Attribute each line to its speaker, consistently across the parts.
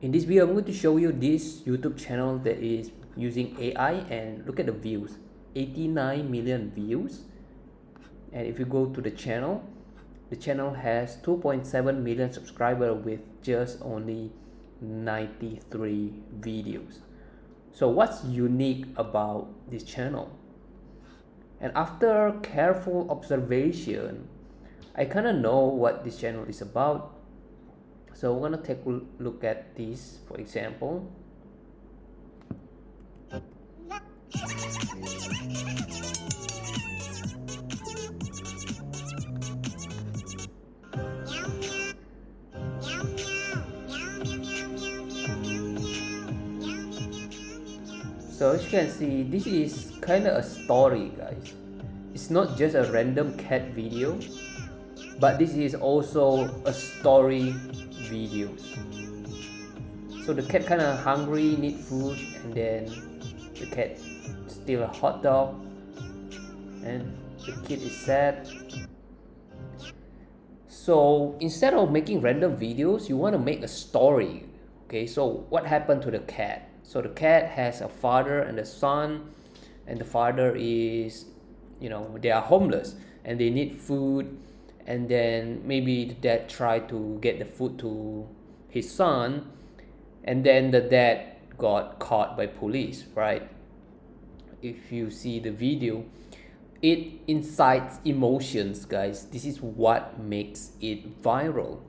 Speaker 1: In this video, I'm going to show you this YouTube channel that is using AI, and look at the views, 89 million views. And if you go to the channel has 2.7 million subscribers with just only 93 videos. So what's unique about this channel? And after careful observation, I kind of know what this channel is about. So we're gonna take a look at this, for example. So as you can see, this is kind of a story, guys. It's not just a random cat video, but this is also a story video. So the cat kind of hungry, need food, and then the cat steal a hot dog, and the kid is sad. So instead of making random videos, you want to make a story. Okay, so what happened to the cat? So the cat has a father and a son, and the father is, they are homeless and they need food, and then maybe the dad tried to get the food to his son, and then the dad got caught by police, right? If you see the video, it incites emotions, guys. This is what makes it viral.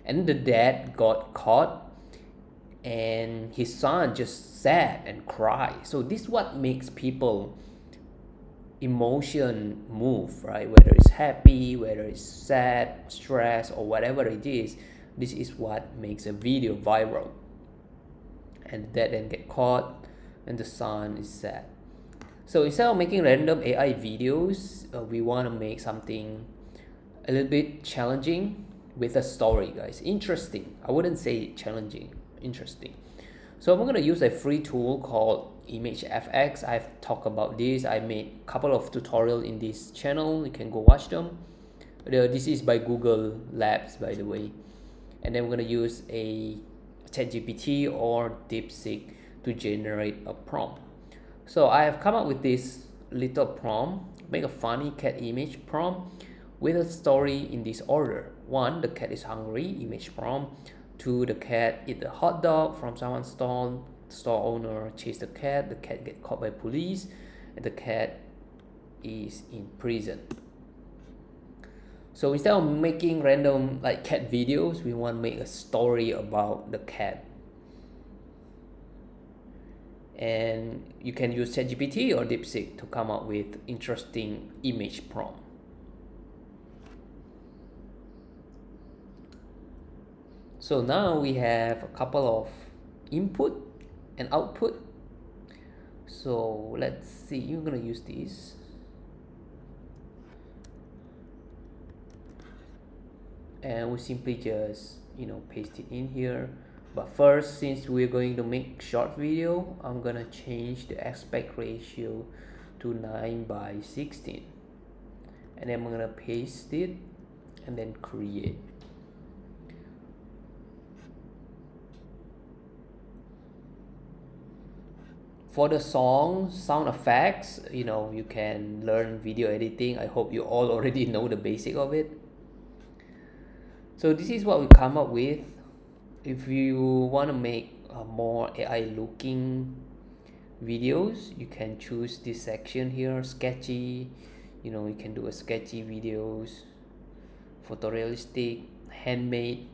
Speaker 1: And the dad got caught, and his son just sat and cried. So this is what makes people emotion move, right? Whether it's happy, whether it's sad, stress, or whatever it is, this is what makes a video viral. And the dad then get caught, and the son is sad. So instead of making random AI videos, we want to make something a little bit challenging with a story, guys. Interesting. I wouldn't say challenging, interesting. So I'm going to use a free tool called ImageFX. I've talked about this. I made a couple of tutorials in this channel. You can go watch them. This is by Google Labs, by the way. And then we're going to use a ChatGPT or DeepSeek to generate a prompt. So I have come up with this little prompt, make a funny cat image prompt with a story in this order. 1, the cat is hungry, image prompt. 2, the cat eat a hot dog from someone's stall. Store owner chase the cat get caught by police, and the cat is in prison. So instead of making random like cat videos, we want to make a story about the cat. And you can use ChatGPT or DeepSeek to come up with interesting image prompt. So now we have a couple of input and output. So let's see, you're gonna use this. And we simply just paste it in here. But first, since we're going to make short video, I'm gonna change the aspect ratio to 9:16, and then I'm gonna paste it and then create. For the sound effects, you can learn video editing. I hope you all already know the basic of it. So this is what we come up with. If you want to make more AI looking videos, you can choose this section here, sketchy. You can do a sketchy videos, photorealistic, handmade.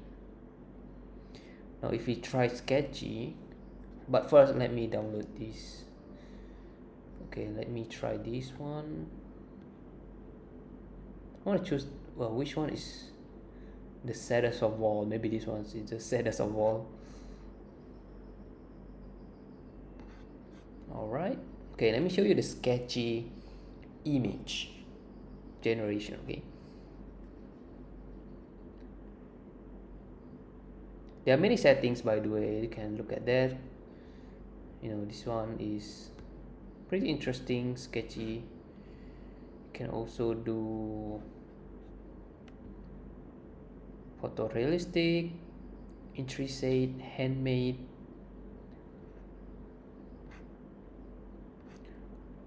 Speaker 1: Now if we try sketchy, but first let me download this. Okay, let me try this one. I want to choose, well, which one is the saddest of all? Maybe this one is the saddest of all. Alright, okay, let me show you the sketchy image generation. Okay, there are many settings, by the way. You can look at that. This one is pretty interesting, sketchy. You can also do photorealistic, intricate, handmade,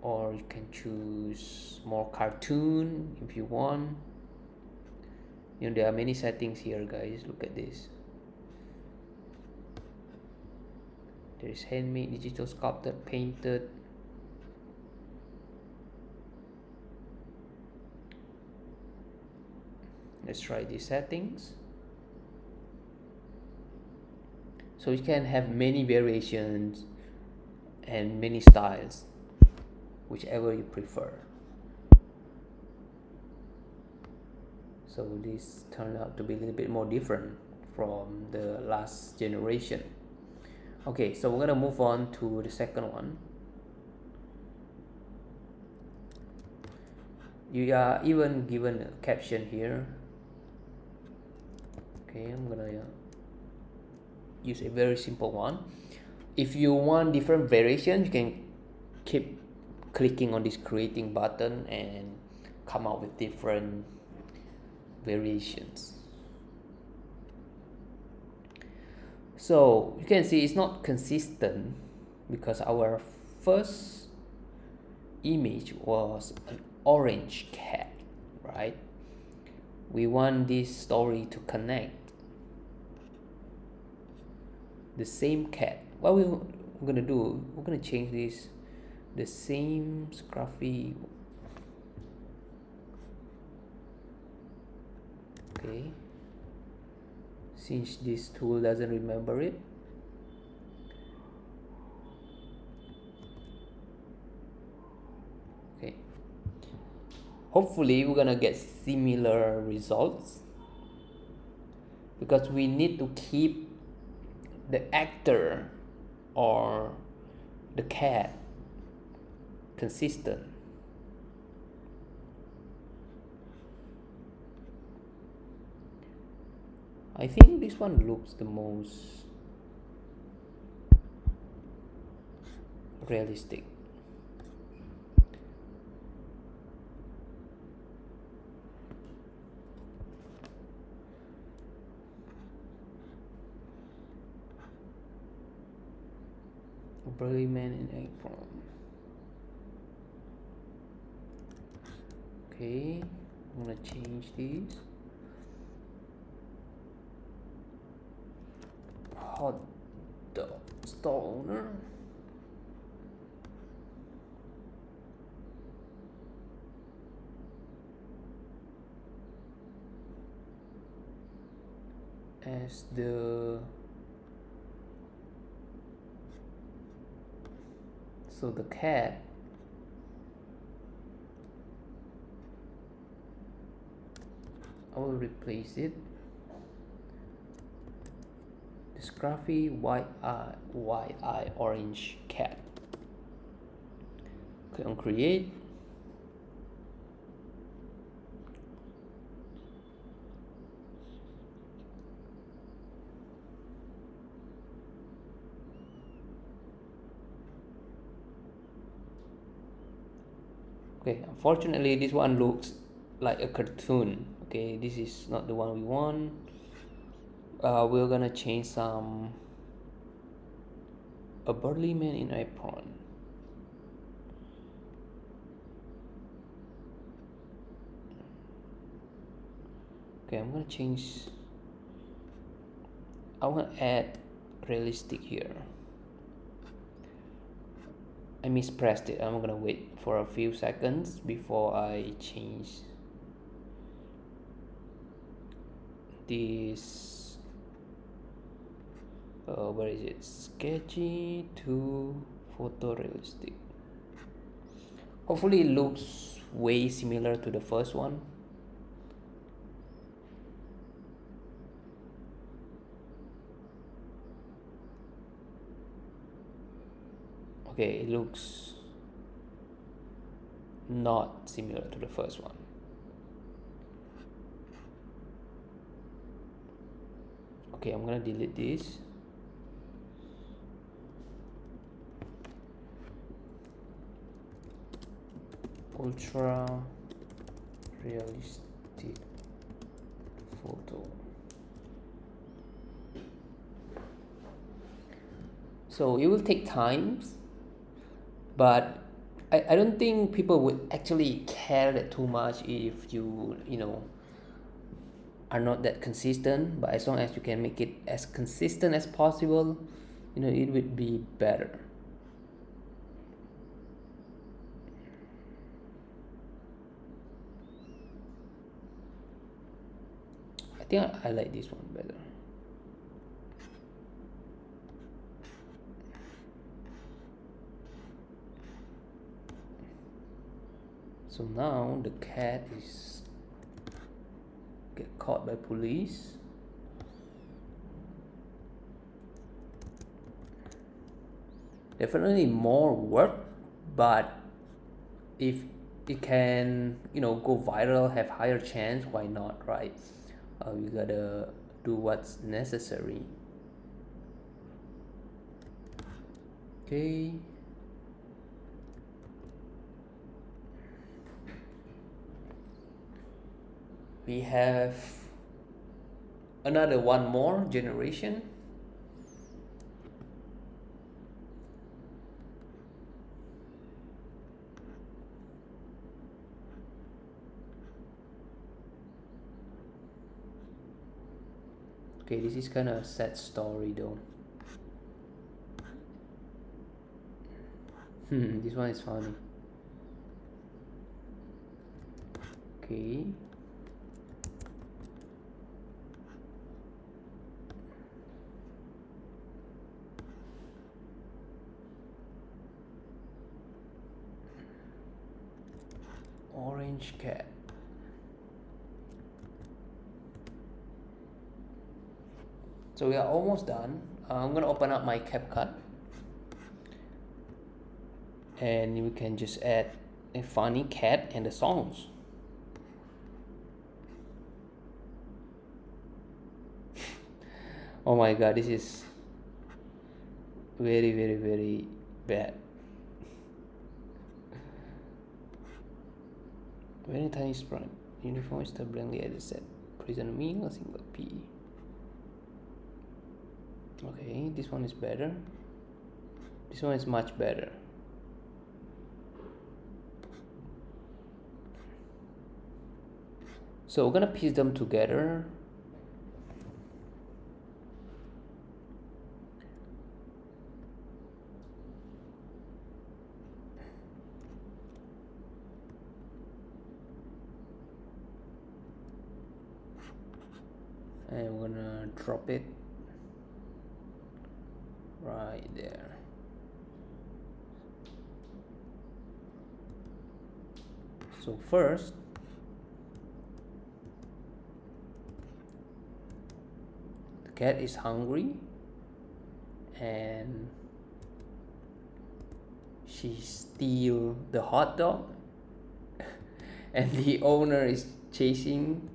Speaker 1: or you can choose more cartoon if you want. You know, there are many settings here, guys. Look at this. There is handmade, digital, sculpted, painted. Let's try these settings. So you can have many variations and many styles, whichever you prefer. So this turned out to be a little bit more different from the last generation. Okay, so we're gonna move on to the second one. You are even given a caption here. Okay, I'm gonna use a very simple one. If you want different variations, you can keep clicking on this creating button and come out with different variations. So you can see it's not consistent because our first image was an orange cat, right? We want this story to connect. The same cat. What we're gonna do, we're gonna change this, the same scruffy. Okay, since this tool doesn't remember it, okay, hopefully we're gonna get similar results because we need to keep the actor or the cat consistent. I think this one looks the most realistic. A burly man in apron. Okay, I'm gonna change this. Hot dog store owner. As the cat I will replace it. The scruffy white eye orange cat. Click on create. Okay, unfortunately this one looks like a cartoon. Okay, this is not the one we want. We're gonna change a burly man in apron. Okay, I'm gonna change. I want to add realistic here. I mispressed it. I'm gonna wait for a few seconds before I change this. Where is it? Sketchy to photorealistic. Hopefully it looks way similar to the first one. Okay, it looks not similar to the first one. Okay, I'm gonna delete this. Ultra realistic photo. So it will take time, but I don't think people would actually care that too much if you know are not that consistent. But as long as you can make it as consistent as possible, it would be better. I think I like this one better. So now the cat is get caught by police. Definitely more work, but if it can go viral, have higher chance, why not, right? You gotta do what's necessary. Okay. We have another one more generation. Okay, this is kind of a sad story though. This one is funny. Okay. Orange cat. So we are almost done. I'm gonna open up my CapCut, and we can just add a funny cat and the songs. Oh my god, this is very, very, very bad. Very tiny sprite. Uniform is blankly at the set. Prison mean a single P. Okay, this one is better. This one is much better. So we're gonna piece them together. And we're gonna drop it right there. So first, the cat is hungry and she steals the hot dog and the owner is chasing,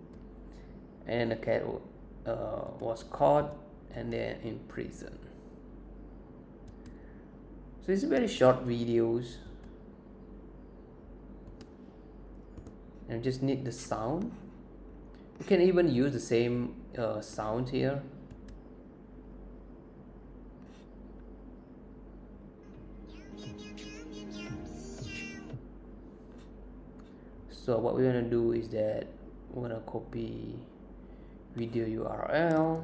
Speaker 1: and the cat was caught and then in prison. So it's very short videos, and just need the sound. You can even use the same sound here. So what we're gonna do is that we're gonna copy video URL,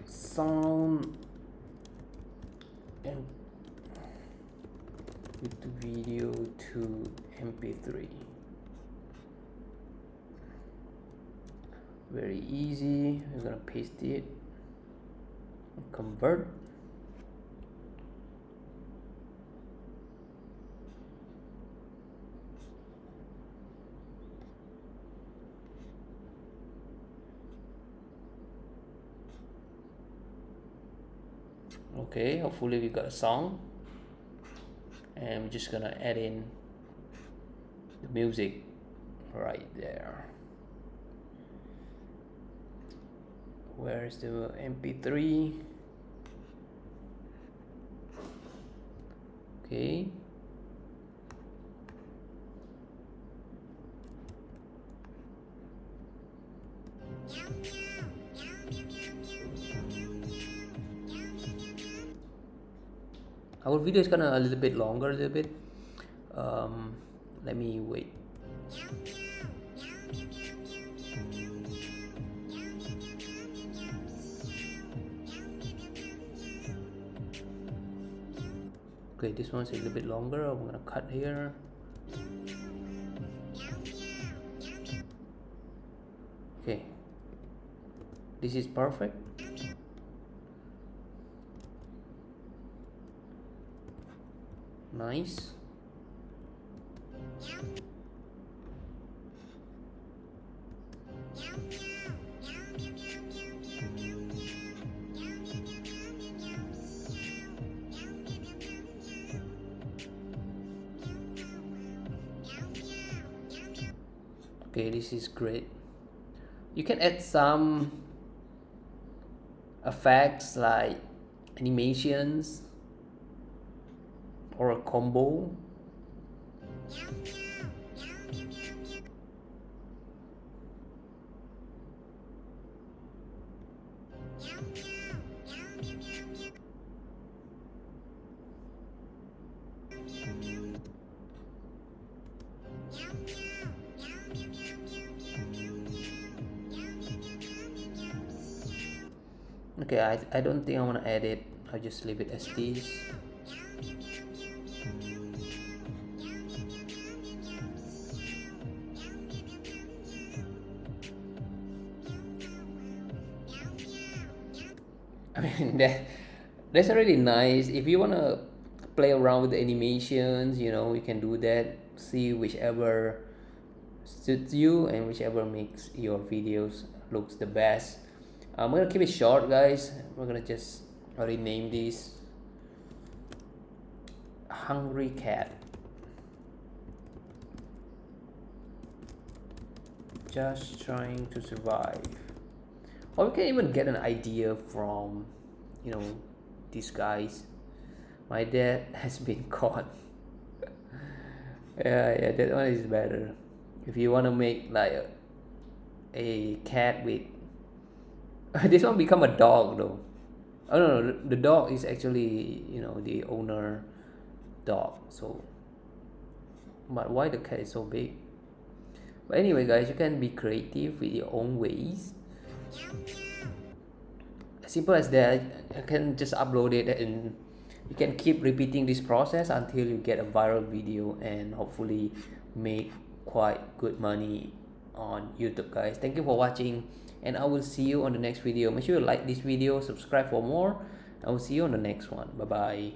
Speaker 1: sound, and with the video to MP3. Very easy. We're gonna paste it, convert. Okay, hopefully we got a song, and we're just gonna add in the music right there. Where is the MP3? Okay. Our video is gonna a little bit longer, a little bit. Let me wait. Okay, this one's a little bit longer. I'm gonna cut here. Okay, this is perfect. Nice. Okay, this is great. You can add some effects like animations or a combo. Okay, I don't think I want to edit. I'll just leave it as this. I mean, that's already nice. If you want to play around with the animations, you know, you can do that. See whichever suits you and whichever makes your videos looks the best. I'm gonna keep it short, guys. We're gonna just rename this Hungry Cat. Just trying to survive. Or we can even get an idea from, you know, these guys. My dad has been caught. Yeah, that one is better. If you want to make like a cat with this one become a dog though. Oh no, the dog is actually, you know, the owner dog. So, but why the cat is so big? But anyway, guys, you can be creative with your own ways. As simple as that. I can just upload it and you can keep repeating this process until you get a viral video and hopefully make quite good money on YouTube, guys. Thank you for watching and I will see you on the next video. Make sure you like this video, subscribe for more. I will see you on the next one. Bye bye.